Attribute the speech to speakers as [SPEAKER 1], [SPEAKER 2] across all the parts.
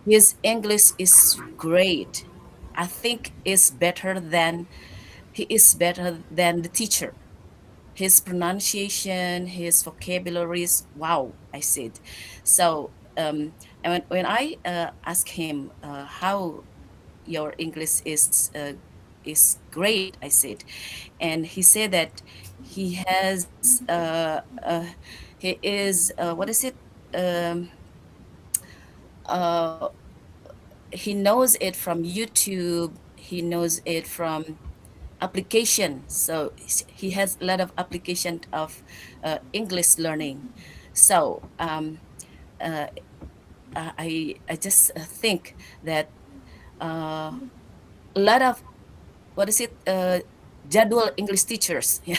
[SPEAKER 1] His English is great. I think he is better than the teacher. His pronunciation, his vocabularies, wow, I said. So and when I asked him how your English is great, I said, and he said that he has he is what is it? Um, uh, he knows it from YouTube. He knows it from application. So he has a lot of application of English learning. So uh, I just think that a lot of what is it jadwal English teachers, yeah.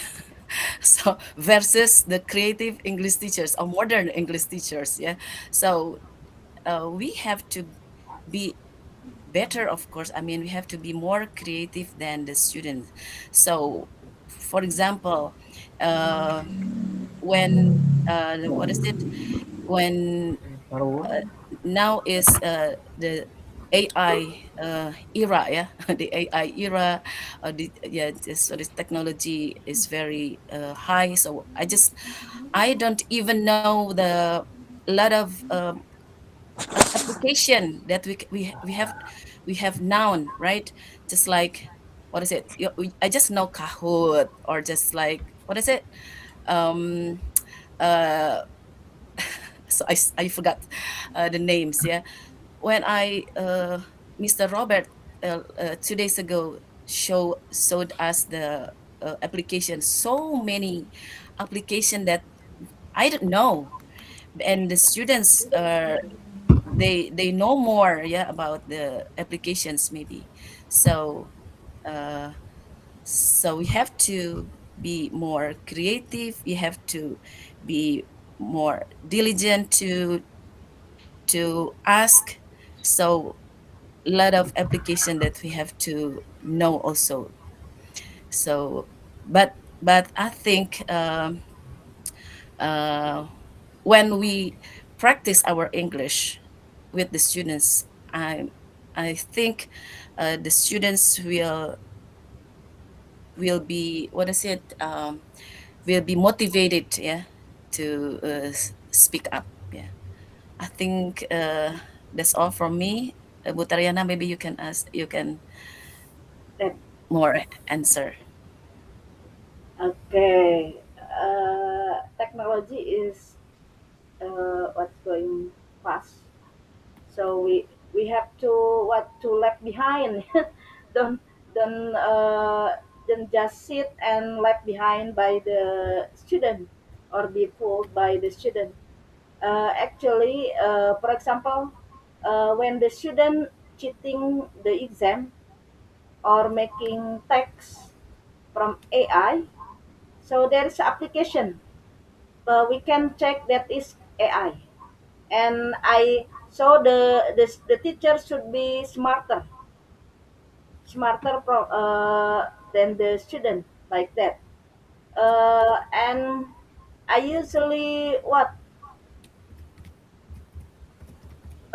[SPEAKER 1] So versus the creative English teachers or modern English teachers, yeah. So we have to be better, of course. I mean, we have to be more creative than the students. So for example, uh, when what is it when uh, now is the AI era, yeah, the AI era, yeah, so this technology is very high. So I don't even know the lot of application that we have now, right? Just like what is it? I just know Kahoot, or just like what is it? Um, uh, so I forgot the names. Yeah, when Mr. Robert 2 days ago showed us the application, so many application that I don't know, and the students they know more, yeah, about the applications maybe. So uh, so we have to be more creative. We have to be more diligent to ask. So a lot of application that we have to know also. So but I think uh, when we practice our English with the students, I think the students will be what is it will be motivated, yeah, to speak up. Yeah, I think that's all from me. Bu Tariana, maybe you can
[SPEAKER 2] That
[SPEAKER 1] more answer.
[SPEAKER 2] okay. Technology is what's going fast. So we have to what to left behind. don't don't just sit and left behind by the student or be pulled by the student. Actually, for example, when the student cheating the exam or making text from AI, so there is application. We can check that is AI, and I so the teacher should be than the student like that. And I usually what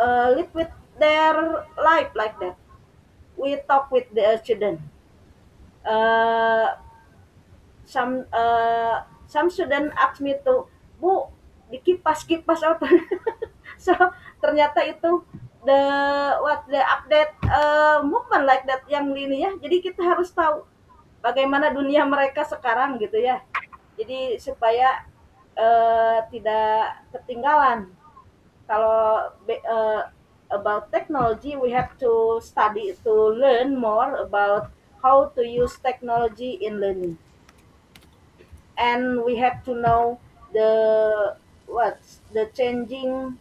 [SPEAKER 2] live with their life like that. We talk with the student. Uh, some student ask me to, Bu, dikipas-kipas apa? So ternyata itu the the update movement like that yang ini ya. Jadi kita harus tahu bagaimana dunia mereka sekarang gitu ya. Jadi supaya tidak ketinggalan. Kalau about technology, we have to study to learn more about how to use technology in learning, and we have to know the what's the changing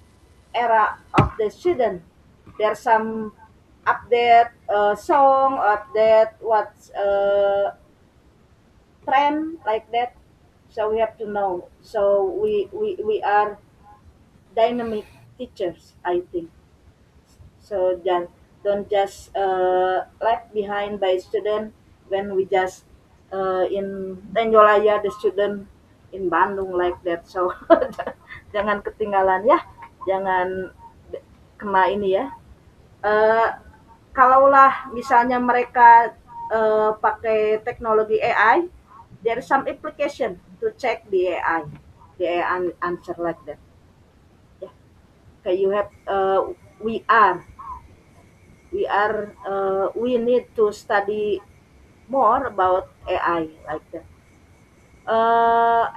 [SPEAKER 2] era of the student. There's some update song, update what's trend like that. So we have to know. So we are dynamic teachers, I think. So don't just left behind by student when we just in Tenjolaya the student in Bandung like that. So jangan ketinggalan ya, jangan kena ini ya. Eh, Kalaulah misalnya mereka pakai teknologi AI, there is some application to check the AI answer like that. Yeah, okay, you have we are we need to study more about AI like that.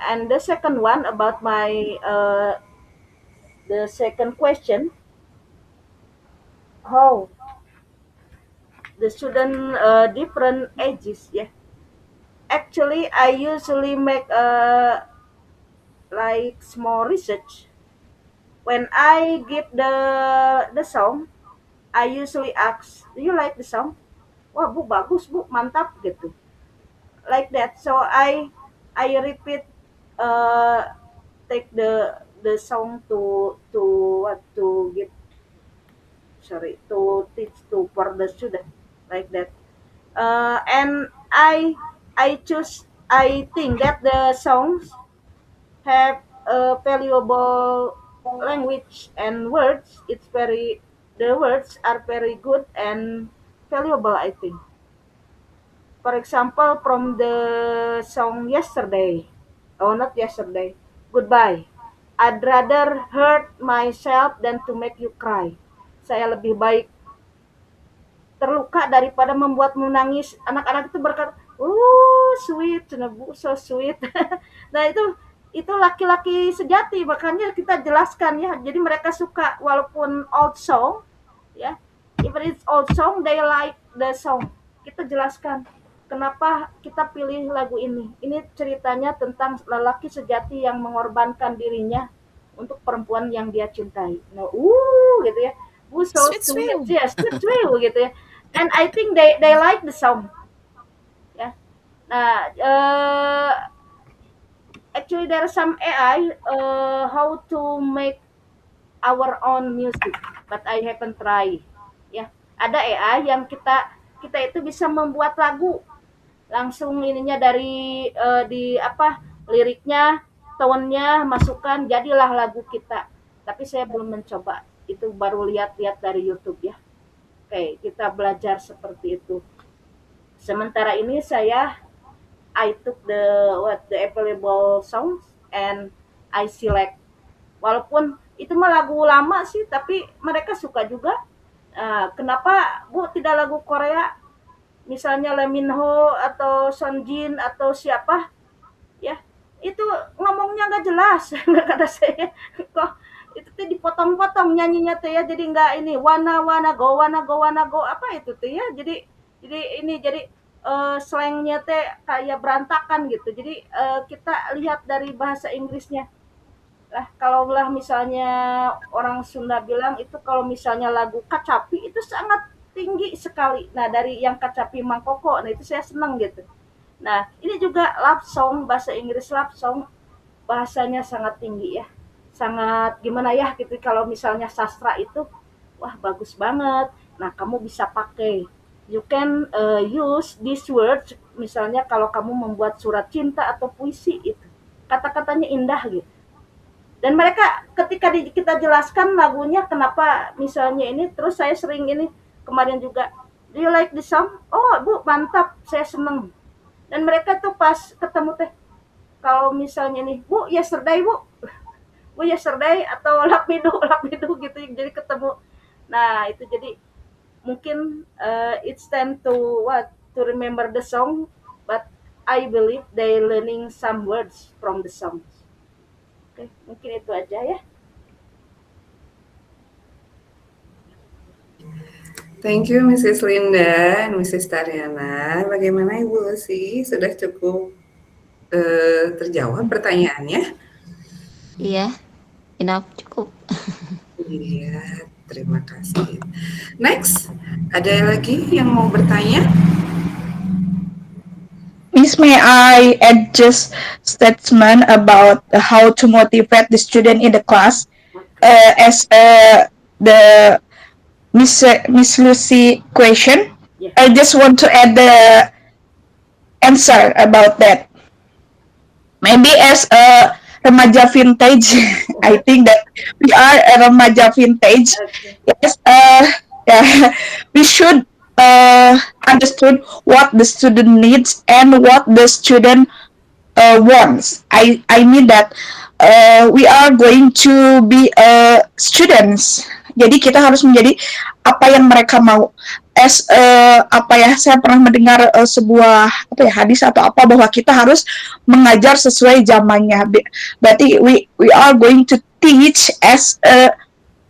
[SPEAKER 2] And the second one about my the second question, how the student different ages. Yeah, actually, I usually make like small research when I give the song. I usually ask, do you like the song? Wah bu bagus bu, mantap gitu, like that. So I repeat, uh, take the song to what to give, sorry, to teach to for the student like that. And I choose, I think that the songs have a valuable language and words. It's very, the words are very good and valuable, I think. For example, from the song Yesterday, oh not Yesterday, Goodbye. I'd rather hurt myself than to make you cry. Saya lebih baik terluka daripada membuatmu nangis. Anak-anak itu berkata, sweet, bu, so sweet. Nah itu laki-laki sejati, makanya kita jelaskan ya. Jadi mereka suka walaupun old song, ya, even it's old song, they like the song. Kita jelaskan kenapa kita pilih lagu ini. Ini ceritanya tentang lelaki sejati yang mengorbankan dirinya untuk perempuan yang dia cintai. Nah, gitu ya. So
[SPEAKER 1] Sweet,
[SPEAKER 2] sweet,
[SPEAKER 1] sweet.
[SPEAKER 2] yes, sweet, sweet gitu ya. And I think they like the song, ya. Nah, actually there are some AI how to make our own music, but I haven't try. Ya, ada AI yang kita itu bisa membuat lagu langsung ininya dari di apa liriknya, tone-nya masukkan jadilah lagu kita. Tapi saya belum mencoba. Itu baru lihat-lihat dari YouTube ya. Oke, kita belajar seperti itu. Sementara ini saya I took the available songs and I select. Walaupun itu mah lagu lama sih, tapi mereka suka juga. Kenapa Bu tidak lagu Korea? Misalnya Lee Min Ho atau Son Jin atau siapa? Ya, itu ngomongnya nggak jelas, nggak kata saya. Kok itu tuh dipotong-potong nyanyinya tuh ya, jadi nggak ini wanna go apa itu tuh ya, jadi ini jadi slangnya teh kayak berantakan gitu. Jadi kita lihat dari bahasa Inggrisnya lah. Kalau lah misalnya orang Sunda bilang itu kalau misalnya lagu kacapi itu sangat tinggi sekali. Nah dari yang kacapi mangkoko, nah itu saya seneng gitu. Nah ini juga love song, bahasa Inggris love song, bahasanya sangat tinggi ya, sangat gimana ya gitu. Kalau misalnya sastra itu wah bagus banget. Nah kamu bisa pakai, you can use these words, misalnya kalau kamu membuat surat cinta atau puisi itu kata-katanya indah gitu. Dan mereka ketika kita jelaskan lagunya kenapa misalnya ini, terus saya sering ini kemarin juga, do you like this song, oh bu mantap saya seneng. Dan mereka tuh pas ketemu teh, kalau misalnya nih bu yesterday bu yesterday atau lakmidu gitu jadi ketemu. Nah itu jadi mungkin it's time to what to remember the song, but I believe they learning some words from the songs. Oke, mungkin itu aja ya.
[SPEAKER 3] Thank you Mrs. Linda and Mrs. Tariana. Bagaimana Ibu Lucy? Sudah cukup terjawab pertanyaannya?
[SPEAKER 4] Iya, enough, cukup.
[SPEAKER 3] Iya, terima kasih. Next, ada lagi yang mau bertanya?
[SPEAKER 5] Miss, may I add just statement about how to motivate the student in the class? As the Miss Lucy question,
[SPEAKER 2] Yeah.
[SPEAKER 5] I just want to add the answer about that. Maybe as a remaja vintage, I think that we are a remaja vintage.
[SPEAKER 2] Okay.
[SPEAKER 5] Yes, yeah, we should understood what the student needs and what the student wants. I mean that we are going to be students. Jadi kita harus menjadi apa yang mereka mau. Apa ya, saya pernah mendengar sebuah apa ya, hadis atau apa, bahwa kita harus mengajar sesuai zamannya. Berarti we are going to teach as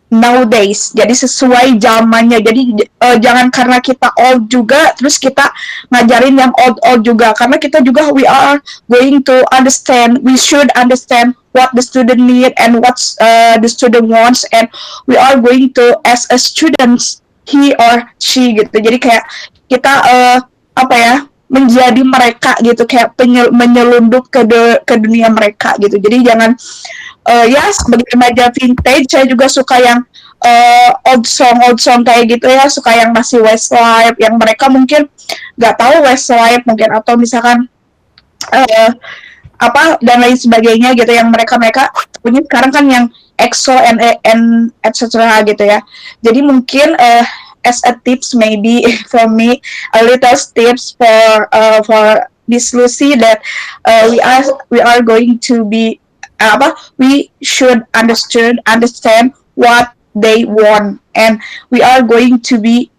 [SPEAKER 5] nowadays, jadi sesuai zamannya. Jadi jangan karena kita old juga terus kita ngajarin yang old juga, karena kita juga we are going to understand, we should understand what the student need and what the student wants, and we are going to as a student, he or she gitu. Jadi kayak kita apa ya, menjadi mereka gitu, kayak menyelundup ke dunia mereka gitu. Jadi jangan ya, sebagai remaja vintage saya juga suka yang old song kayak gitu ya, suka yang masih Westlife, yang mereka mungkin nggak tahu Westlife mungkin, atau misalkan apa dan lain sebagainya gitu, yang mereka punya sekarang kan yang EXO and etc. gitu ya. Jadi mungkin as a tips maybe for me, a little tips for Miss Lucy, that we are going to be we should understand what they want, and we are going to be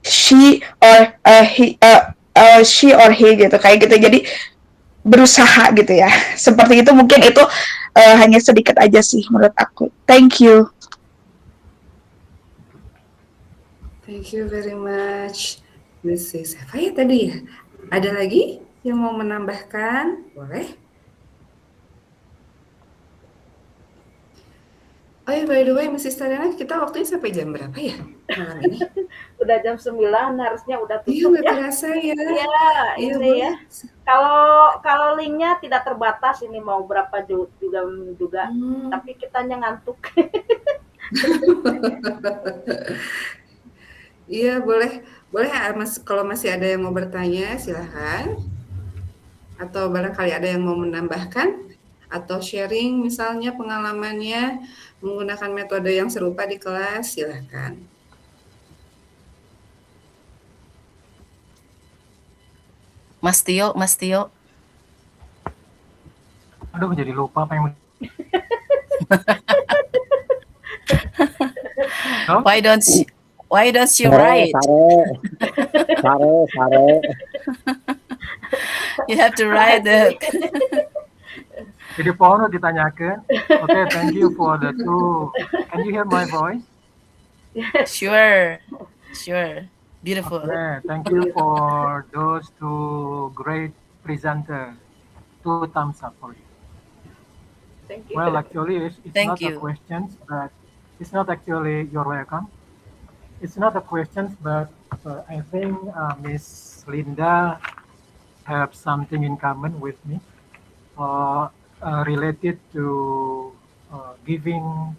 [SPEAKER 5] she or he gitu, kayak gitu. Jadi berusaha gitu ya, seperti itu. Mungkin itu hanya sedikit aja sih menurut aku. Thank you.
[SPEAKER 3] Thank you very much, Mrs. Eva ya tadi ya. Ada lagi yang mau menambahkan? Boleh. Oh ya, by the way, Mrs. Tariana, kita waktunya sampai jam berapa ya malam ini?
[SPEAKER 2] Udah jam 9, harusnya udah
[SPEAKER 3] Iya,
[SPEAKER 2] tutup
[SPEAKER 3] nggak
[SPEAKER 2] ya.
[SPEAKER 3] terasa ya.
[SPEAKER 2] Iya,
[SPEAKER 3] Iya,
[SPEAKER 2] ini
[SPEAKER 3] boleh.
[SPEAKER 2] ya. Kalau linknya tidak terbatas, ini mau berapa juga, tapi kitanya ngantuk.
[SPEAKER 3] Iya, boleh Mas, kalau masih ada yang mau bertanya silahkan, atau barangkali ada yang mau menambahkan atau sharing misalnya pengalamannya menggunakan metode yang serupa di kelas, silahkan.
[SPEAKER 1] Mas Tio.
[SPEAKER 6] Aduh, jadi lupa apa yang no?
[SPEAKER 1] Why don't you write?
[SPEAKER 7] Sare.
[SPEAKER 1] You have to write the.
[SPEAKER 6] Jadi pohon ditanyakan. Okay, thank you for the two. Can you hear my voice?
[SPEAKER 1] Sure. Beautiful.
[SPEAKER 6] Okay, thank you for those two great presenters. 2 thumbs up for you.
[SPEAKER 2] Thank you.
[SPEAKER 6] Well, actually, it's
[SPEAKER 1] Thank
[SPEAKER 6] not
[SPEAKER 1] you.
[SPEAKER 6] a question, but it's not actually, you're welcome. It's not a question, but I think Miss Linda have something in common with me, related to giving,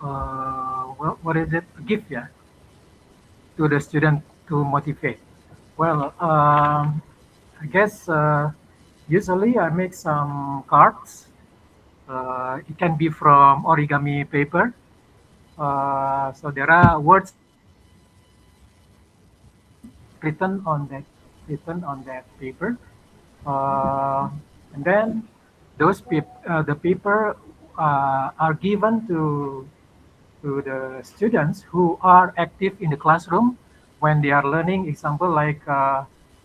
[SPEAKER 6] what is it? A gift, yeah, to the student to motivate. Well, I guess usually I make some cards. It can be from origami paper. So there are words written on that paper, and then the paper are given to the students who are active in the classroom when they are learning. Example like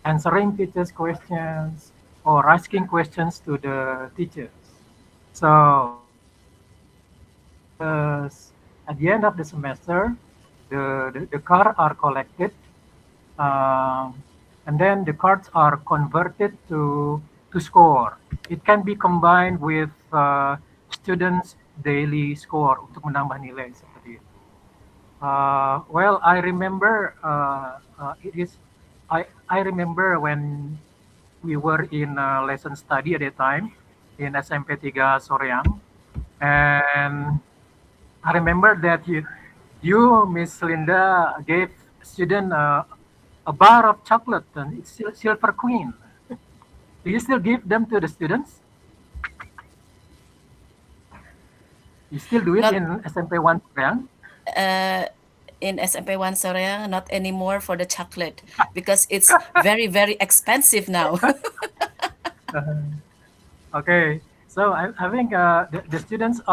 [SPEAKER 6] answering teachers' questions or asking questions to the teachers. So at the end of the semester, the cards are collected, and then the cards are converted to score. It can be combined with students' daily score untuk menambah nilai seperti itu. Well, I remember I remember when we were in lesson study at that time in SMP 3 Soreang, and I remember that you Miss Linda, gave student a bar of chocolate, and it's Silver Queen. Do you still give them to the students? You still do it
[SPEAKER 1] Not-
[SPEAKER 6] in SMP 1 Soreang?
[SPEAKER 1] in SMP 1 Soreang, not anymore for the chocolate because it's very, very expensive now.
[SPEAKER 6] Okay, so I think the students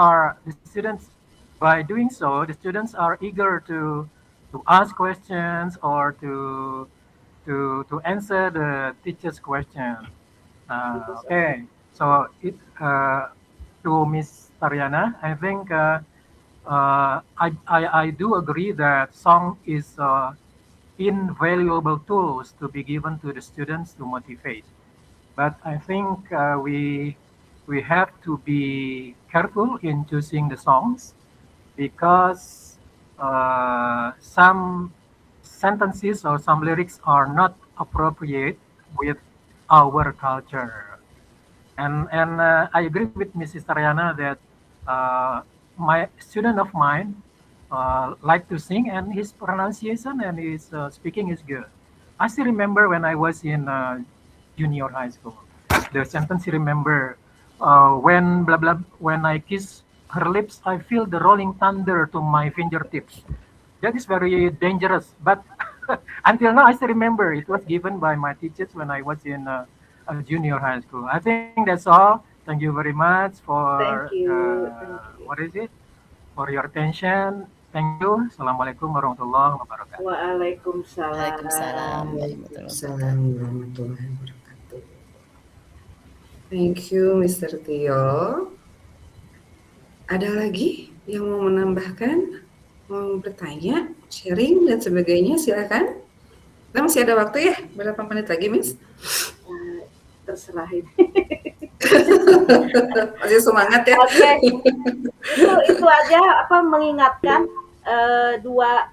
[SPEAKER 6] by doing so, the students are eager to ask questions or to answer the teacher's question. Okay, so to Miss Tariana, I think I do agree that song is invaluable tools to be given to the students to motivate. But I think we have to be careful in choosing the songs because some sentences or some lyrics are not appropriate with our culture. And I agree with Mrs. Tariana that my student of mine like to sing, and his pronunciation and his speaking is good. I still remember when I was in junior high school, the sentence you remember, when blah blah, when I kiss her lips, I feel the rolling thunder to my fingertips. That is very dangerous, but until now I still remember it was given by my teachers when I was in a junior high school. I think that's all. Thank you very much for
[SPEAKER 2] Thank you. Thank you.
[SPEAKER 6] what is it? For your attention. Thank you. Assalamualaikum warahmatullahi wabarakatuh.
[SPEAKER 2] Waalaikumsalam.
[SPEAKER 1] Waalaikumsalam warahmatullahi wabarakatuh.
[SPEAKER 3] Waalaikumsalam warahmatullahi wabarakatuh. Thank you, Mr. Tio. Ada lagi yang mau menambahkan, mau bertanya, sharing dan sebagainya? Silakan. Kita masih ada waktu ya, berapa menit lagi, Miss?
[SPEAKER 2] Terserah ini.
[SPEAKER 3] Masih semangat ya.
[SPEAKER 2] Oke. Itu aja apa mengingatkan dua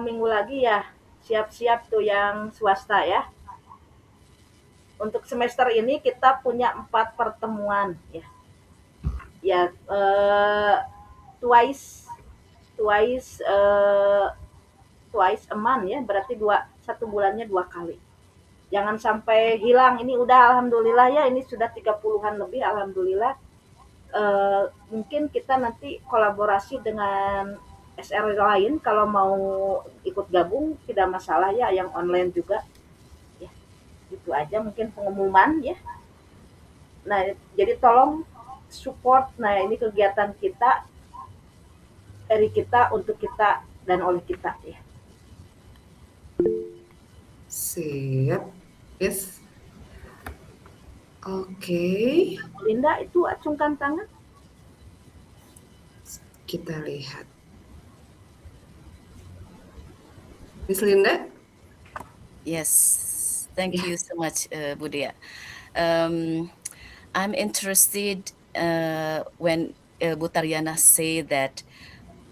[SPEAKER 2] minggu lagi ya, siap-siap tuh yang swasta ya. Untuk semester ini kita punya 4 pertemuan ya. Ya twice a month ya, berarti 1 bulannya 2 kali. Jangan sampai hilang, ini udah alhamdulillah ya, ini sudah 30-an lebih alhamdulillah. Mungkin kita nanti kolaborasi dengan SR lain kalau mau ikut gabung tidak masalah ya, yang online juga. Ya, itu aja mungkin pengumuman ya. Nah, jadi tolong support, nah ini kegiatan kita, dari kita, untuk kita, dan oleh kita ya.
[SPEAKER 3] Siap. Yes. Oke.
[SPEAKER 2] Linda, itu acungkan tangan.
[SPEAKER 3] Kita lihat. Miss Linda?
[SPEAKER 1] Yes, thank you so much, Budia. I'm interested when Bu Tariana say that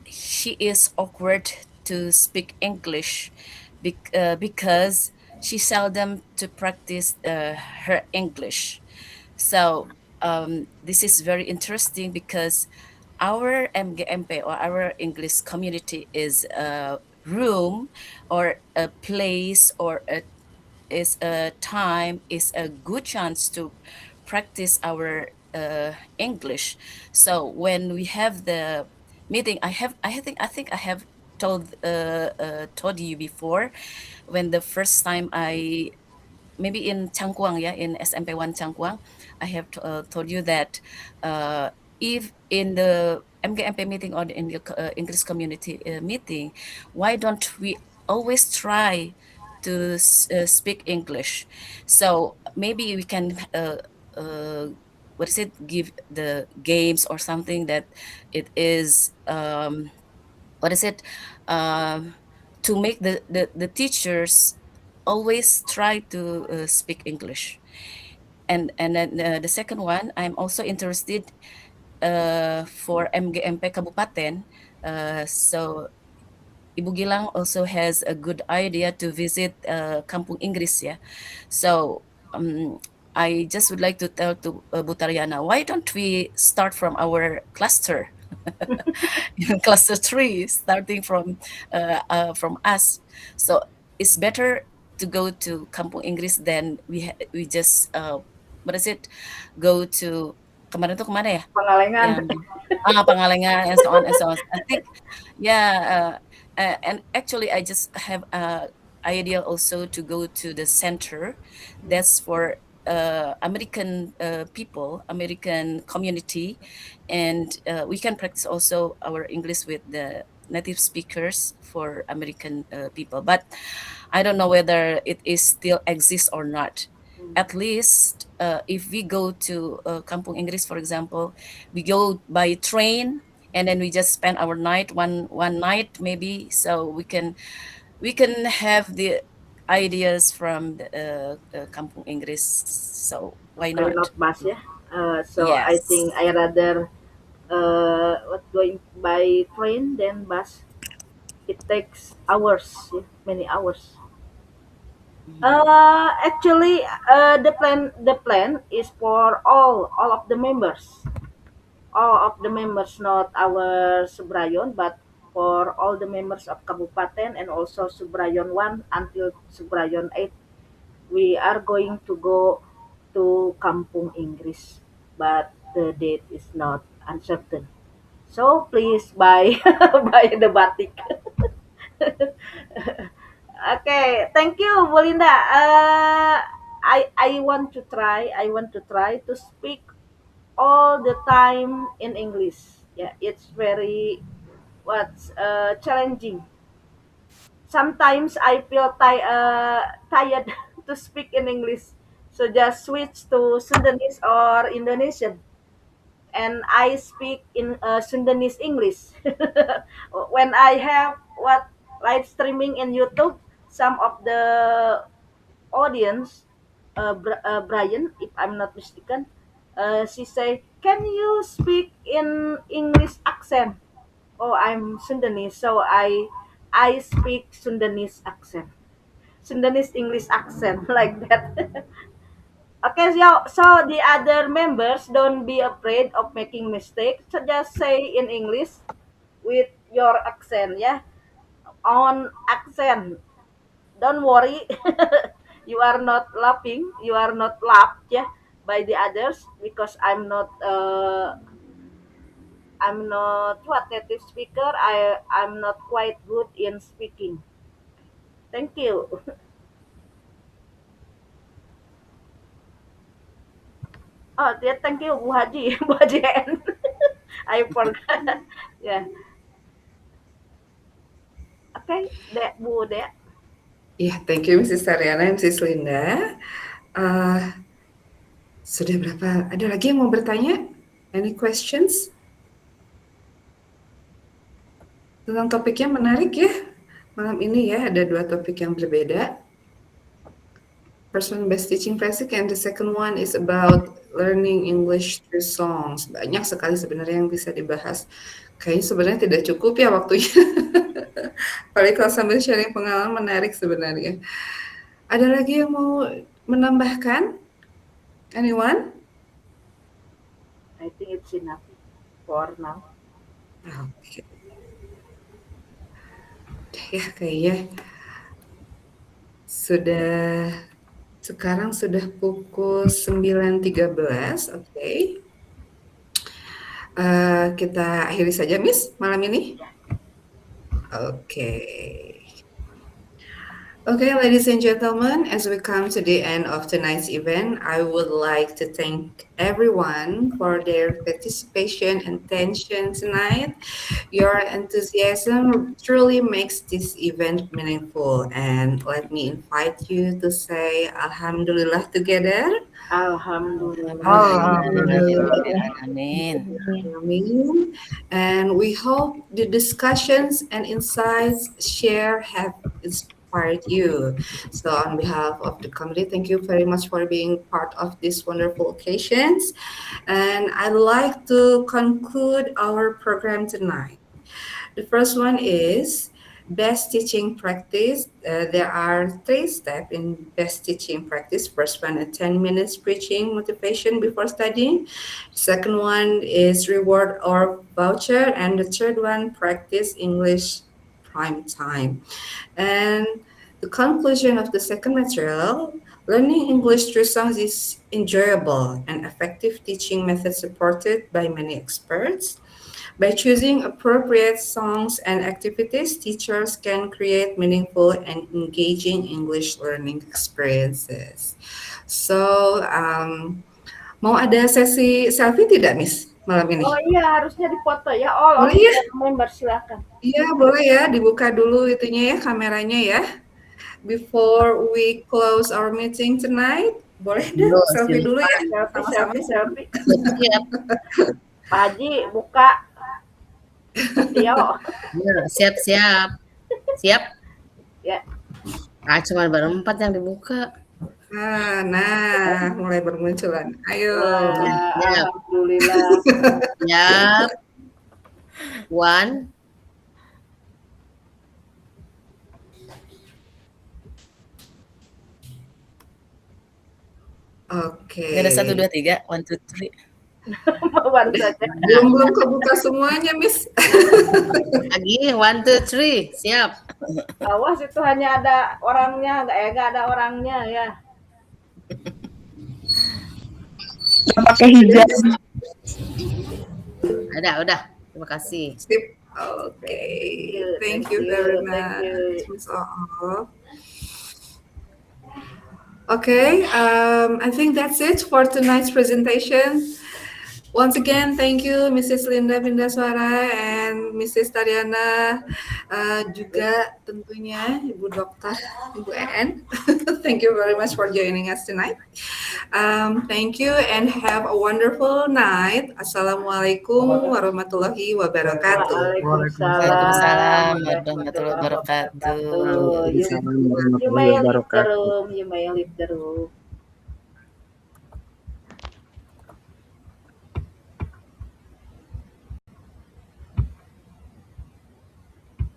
[SPEAKER 1] she is awkward to speak English because she seldom to practice her English. So this is very interesting because our MGMP or our English community is a room or a place or is a time, is a good chance to practice our English. So when we have the meeting, I think I have told you before, when the first time maybe in Changkwang, yeah, in SMP 1 Changkwang, I have told you that if in the MGMP meeting or in the English community meeting, why don't we always try to speak English? So maybe we can what is it, give the games or something that it is what is it, to make the teachers always try to speak English. And then the second one, I'm also interested for MGMP Kabupaten. So Ibu Gilang also has a good idea to visit Kampung Inggris, yeah. So I just would like to tell to Bu Tariana, why don't we start from our cluster? Cluster 3, starting from us. So it's better to go to Kampung Inggris than we just what is it, go to kemarin tuh kemana ya?
[SPEAKER 2] Pengalengan.
[SPEAKER 1] Yang Pangalengan and so on and so on. I think, yeah, and actually I just have a idea also to go to the center that's for American people, American community, and we can practice also our English with the native speakers for American people. But I don't know whether it is still exists or not. At least if we go to Kampung Inggris, for example, we go by train and then we just spend our night one night maybe, so we can have the ideas from the Kampung Inggris. So why
[SPEAKER 2] Why
[SPEAKER 1] not?
[SPEAKER 2] not bus ya? So I
[SPEAKER 1] Yes.
[SPEAKER 2] think I rather what going by train than bus. It takes hours, yeah, many hours.
[SPEAKER 1] Mhm.
[SPEAKER 2] Actually, the plan is for all of the members. All of the members, not our Subrayon, but for all the members of Kabupaten and also Subrayon 1 until Subrayon 8. We are going to go to Kampung Inggris, but the date is not uncertain. So please buy buy the batik. Okay, thank you, Belinda. I want to try. I want to try to speak all the time in English. Yeah, it's very what's challenging. Sometimes I feel tired to speak in English, so just switch to Sundanese or Indonesian, and I speak in Sundanese English. When I have what live streaming in YouTube, some of the audience, Brian, if I'm not mistaken, she say, "Can you speak in English accent?" Oh, I'm Sundanese, so I speak Sundanese accent, Sundanese English accent like that. Okay, so the other members don't be afraid of making mistakes. So just say in English with your accent, yeah, on accent. Don't worry, you are not laughing, you are not laughed, yeah, by the others because I'm not what native speaker. I'm not quite good in speaking. Thank you. Oh, yeah, thank you, Bu Haji, Bu Haji N. I forgot. Yeah. Okay, Dek, Bu Dek.
[SPEAKER 3] Ya, thank you Mrs. Tariana, Mrs. Linda. Eh, sudah berapa? Ada lagi yang mau bertanya? Any questions? Tentang topiknya menarik ya. Malam ini ya ada dua topik yang berbeda. First one best teaching practice and the second one is about learning English through songs. Banyak sekali sebenarnya yang bisa dibahas. Kayaknya sebenarnya tidak cukup ya waktunya. Apalagi kalau sambil sharing pengalaman menarik sebenarnya. Ada lagi yang mau menambahkan? Anyone?
[SPEAKER 2] I think it's enough for now.
[SPEAKER 3] Oke. Ya kayaknya sudah sekarang sudah pukul 9.13, oke. Kita akhiri saja, Miss, malam ini. Oke. Okay, ladies and gentlemen, as we come to the end of tonight's event, I would like to thank everyone for their participation and attention tonight. Your enthusiasm truly makes this event meaningful, and let me invite you to say Alhamdulillah together.
[SPEAKER 2] Alhamdulillah.
[SPEAKER 1] Amin.
[SPEAKER 3] Amin. And we hope the discussions and insights shared have inspired you. So on behalf of the committee, thank you very much for being part of these wonderful occasions. And I'd like to conclude our program tonight. The first one is best teaching practice. There are 3 steps in best teaching practice. First one, a 10 minutes preaching motivation before studying. Second one is reward or voucher. And the third one, practice English prime time. And the conclusion of the second material, Learning English through songs is enjoyable and effective teaching method supported by many experts. By choosing appropriate songs and activities, teachers can create meaningful and engaging English learning experiences. So, mau ada sesi selfie tidak, Miss, malam ini?
[SPEAKER 2] Oh iya, harusnya dipoto ya. All of
[SPEAKER 3] Boleh ya?
[SPEAKER 2] the member, silakan.
[SPEAKER 3] Iya, boleh ya, dibuka dulu itunya ya, kameranya ya. Before we close our meeting tonight, boleh deh selfie dulu ya, sama-sama.
[SPEAKER 2] Selfie.
[SPEAKER 7] Siap.
[SPEAKER 2] Pak Haji, buka. Tio.
[SPEAKER 7] Ya, siap. Siap.
[SPEAKER 2] Ya.
[SPEAKER 7] Ah, cuma berempat yang dibuka.
[SPEAKER 3] Nah, mulai bermunculan. Ayo.
[SPEAKER 2] Wah,
[SPEAKER 7] Ya.
[SPEAKER 2] alhamdulillah.
[SPEAKER 7] Siap. One.
[SPEAKER 3] Oke.
[SPEAKER 1] Nggak ada 1, 2, 3, 1, 2, 3.
[SPEAKER 2] Mauan saja.
[SPEAKER 3] Belum kebuka semuanya, Miss.
[SPEAKER 7] Lagi. 1, 2, 3. Siap.
[SPEAKER 2] Awas itu hanya ada orangnya, nggak ada orangnya ya.
[SPEAKER 5] Yang pakai hijab.
[SPEAKER 7] Ada, udah. Terima kasih.
[SPEAKER 3] Sip. Oke. Thank you very
[SPEAKER 2] Thank
[SPEAKER 3] much,
[SPEAKER 2] you.
[SPEAKER 3] Miss Oo. Okay, I think that's it for tonight's presentation. Once again, thank you Mrs. Linda Vindaswara and Mrs. Tariana, juga tentunya Ibu Dokter, Ibu En. Thank you very much for joining us tonight. Thank you and have a wonderful night. Assalamualaikum warahmatullahi wabarakatuh.
[SPEAKER 1] Waalaikumsalam warahmatullahi wabarakatuh.
[SPEAKER 2] You may leave the room.